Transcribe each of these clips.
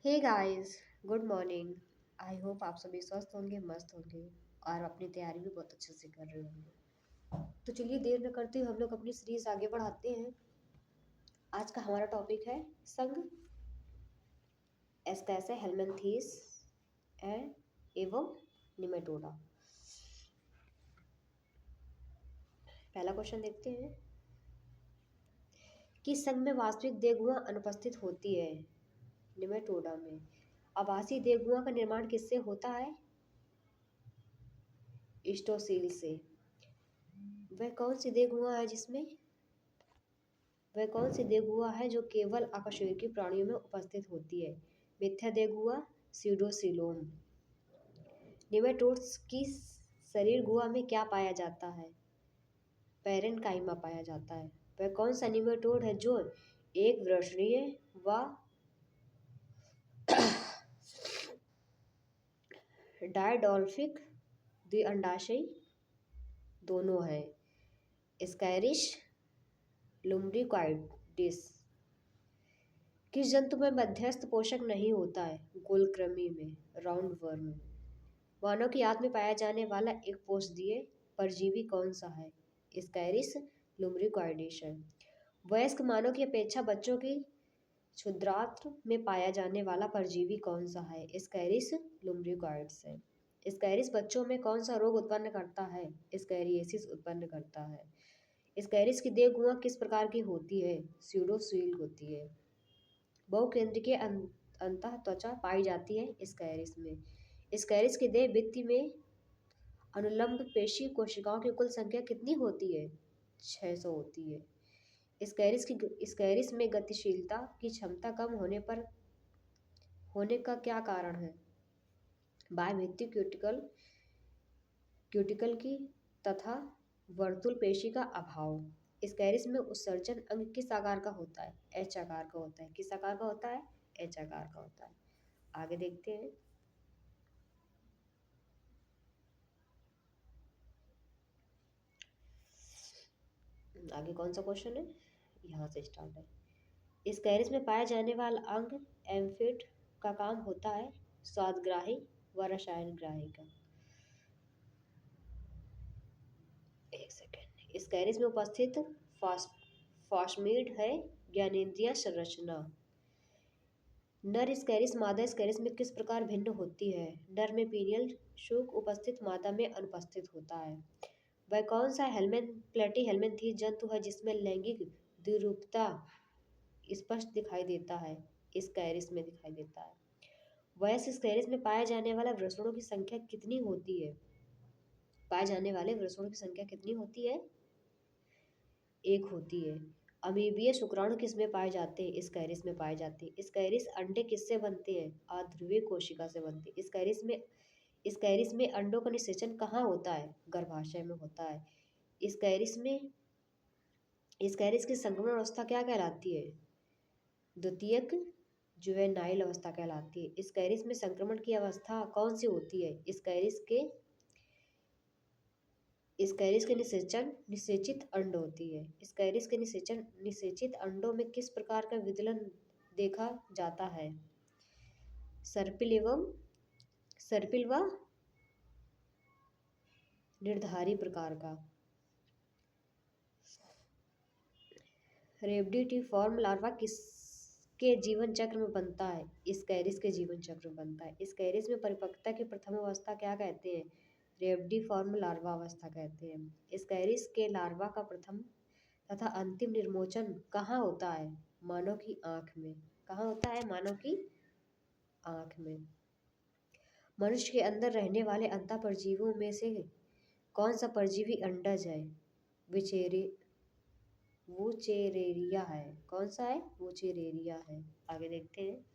Hey guys, good morning. I hope आप सभी स्वस्थ होंगे, मस्त होंगे और अपनी तैयारी भी बहुत अच्छे से कर रहे होंगे। तो चलिए देर न करते हुए हम लोग अपनी सीरीज आगे बढ़ाते हैं। आज का हमारा टॉपिक है संघ, एस्केसे हेलमिंथेस एवं निमेटोडा। पहला क्वेश्चन देखते हैं कि संघ में वास्तविक देहगुआ अनुपस्थित होती है। निमेटोडा में आभासी देहगुआ का निर्माण किससे होता है? स्टोसील से। वह कौन सी देहगुआ है जिसमें वह कौन सी देहगुआ है जो केवल अकशेरुकी प्राणियों में उपस्थित होती है? मिथ्या देहगुआ, स्यूडोसीलोम। निमेटोड्स की शरीर गुहा में क्या पाया जाता है? पैरेन्काइमा पाया जाता है। वह कौन सा निमेटोड है जो एक वर्षणीय व डायडॉल्फिक द्विअंडाशयी दोनों है? स्कैरिश लुम्ब्रिकॉइडिस। किस जंतु में मध्यस्थ पोषक नहीं होता है? गोलकृमि में, राउंड वर्म। मानव की आंत में पाया जाने वाला एक पोषदीय परजीवी कौन सा है? स्कैरिस लुम्ब्रिकॉइडिस। वयस्क मानव की अपेक्षा बच्चों की क्षुद्रांत्र में पाया जाने वाला परजीवी कौन सा है? स्कैरिस लुम्ब्रिकॉइड्स है। स्कैरिस बच्चों में कौन सा रोग उत्पन्न करता है? स्कैरिएसिस उत्पन्न करता है। स्कैरिस की देहगुआ किस प्रकार की होती है? स्यूडोसील होती है। बहुकेंद्रीय अंतः त्वचा पाई जाती है स्कैरिस में। स्कैरिस की देह भित्ति में अनुलंब पेशी कोशिकाओं की कुल संख्या कितनी होती है? 600 होती है। स्कैरिस में गतिशीलता की क्षमता कम होने का क्या कारण है? बाह्यभित्ति क्यूटिकल की तथा वर्तुल पेशी का अभाव। स्कैरिस में उत्सर्जन अंग किस आकार का होता है? एच आकार का होता है। किस आकार का होता है? एच आकार का होता है। आगे देखते हैं। आगे कौन सा क्वेश्चन है? यहाँ से स्टार्ट है। स्कैरिस में पाया जाने वाला अंग एम्फिड का काम होता है स्वादग्राही व रसायनग्राही का। एक सेकेंड। स्कैरिस में उपस्थित फॉस्फेट है ज्ञानेंद्रिय संरचना। नर स्कैरिस मादा स्कैरिस में किस प्रकार भिन्न होती है? नर में पीनियल शुक्र उपस्थित, मादा में अनुपस्थित होता है। वह कौन सा प्लेटी हेलमिंथेस जंतु है जिसमें लैंगिक द्विरूपता स्पष्ट दिखाई देता है? स्कैरिस में दिखाई देता है। वयस्क स्कैरिस में पाए जाने वाले वृषणों की संख्या कितनी होती है? पाए जाने वाले वृषणों की संख्या कितनी होती है? एक होती है। अमीबीय शुक्राणु किस में पाए जाते हैं? स्कैरिस में पाए जाते हैं। स्कैरिस अंडे किससे बनते हैं? अध्रुवीय कोशिका से बनते हैं। स्कैरिस में अंडों का निषेचन कहाँ होता है? गर्भाशय में होता है। स्कैरिस की संक्रमण अवस्था क्या कहलाती है? द्वितीयक जुवेनाइल अवस्था कहलाती है। स्कैरिस में संक्रमण की अवस्था कौन सी होती है? स्कैरिस के निषेचित अंड होती है। स्कैरिस के निषेचित अंडों में किस प्रकार का विदलन देखा जाता है? सर्पिल व निर्धारी प्रकार का। रेबडीटिफॉर्म लार्वा किसके जीवन चक्र में बनता है? स्कैरिस के जीवन चक्र में बनता है। स्कैरिस में परिपक्वता की प्रथम अवस्था क्या कहते हैं? रेबडीफॉर्म लार्वा अवस्था कहते हैं। स्कैरिस के लार्वा का प्रथम तथा अंतिम निर्मोचन कहाँ होता है? मानव की आंख में। कहाँ होता है? मानव की आंख में। मनुष्य के अंदर रहने वाले अंतः परजीवियों में से कौन सा परजीवी अंडज है? वूचेरेरिया है। कौन सा है? वूचेरेरिया है। आगे देखते हैं।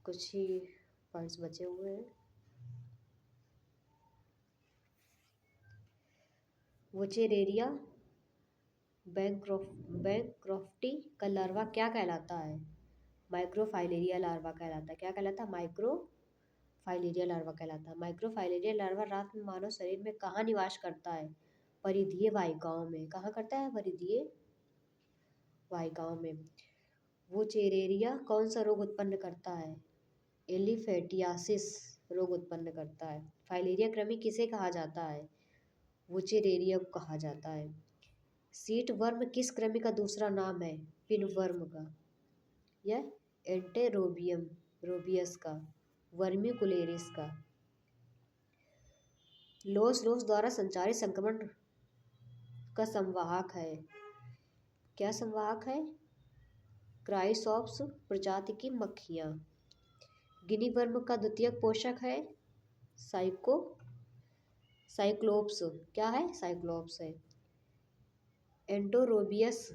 कुछ ही पॉइंट्स बचे हुए हैं। वूचेरेरिया बैंक्रॉफ्टी का लार्वा क्या कहलाता है? माइक्रोफाइलेरिया लार्वा कहलाता है। क्या कहलाता है? माइक्रोफाइलेरिया लार्वा कहलाता है। माइक्रोफाइलेरिया लार्वा रात में मानव शरीर में कहाँ निवास करता है? परिधीय वाहिकाओं में। कहाँ करता है? परिधीय वाहिकाओं में। वो चेरेरिया कौन सा रोग उत्पन्न करता है? एलिफेटियासिस रोग उत्पन्न करता है। फाइलेरिया कृमि किसे कहा जाता है? वुचेरेरिया को कहा जाता है। सीट वर्म किस कृमि का दूसरा नाम है? पिनवर्म का। यह एंटेरोबियम रोबियस का। वर्मिकुलेरिस का। लोस लोस द्वारा संचारित संक्रमण का संवाहक है। क्या संवाहक है? क्राइसॉप्स प्रजाति की मक्खियाँ। गिनी वर्म का द्वितीयक पोषक है साइक्लोप्स। क्या है? साइक्लोप्स है। एंटोरोबियस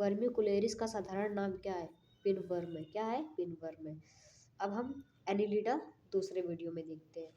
वर्मिकुलेरिस का साधारण नाम क्या है? पिनवर्म है। क्या है? पिनवर्म है। अब हम एनिलिडा दूसरे वीडियो में देखते हैं।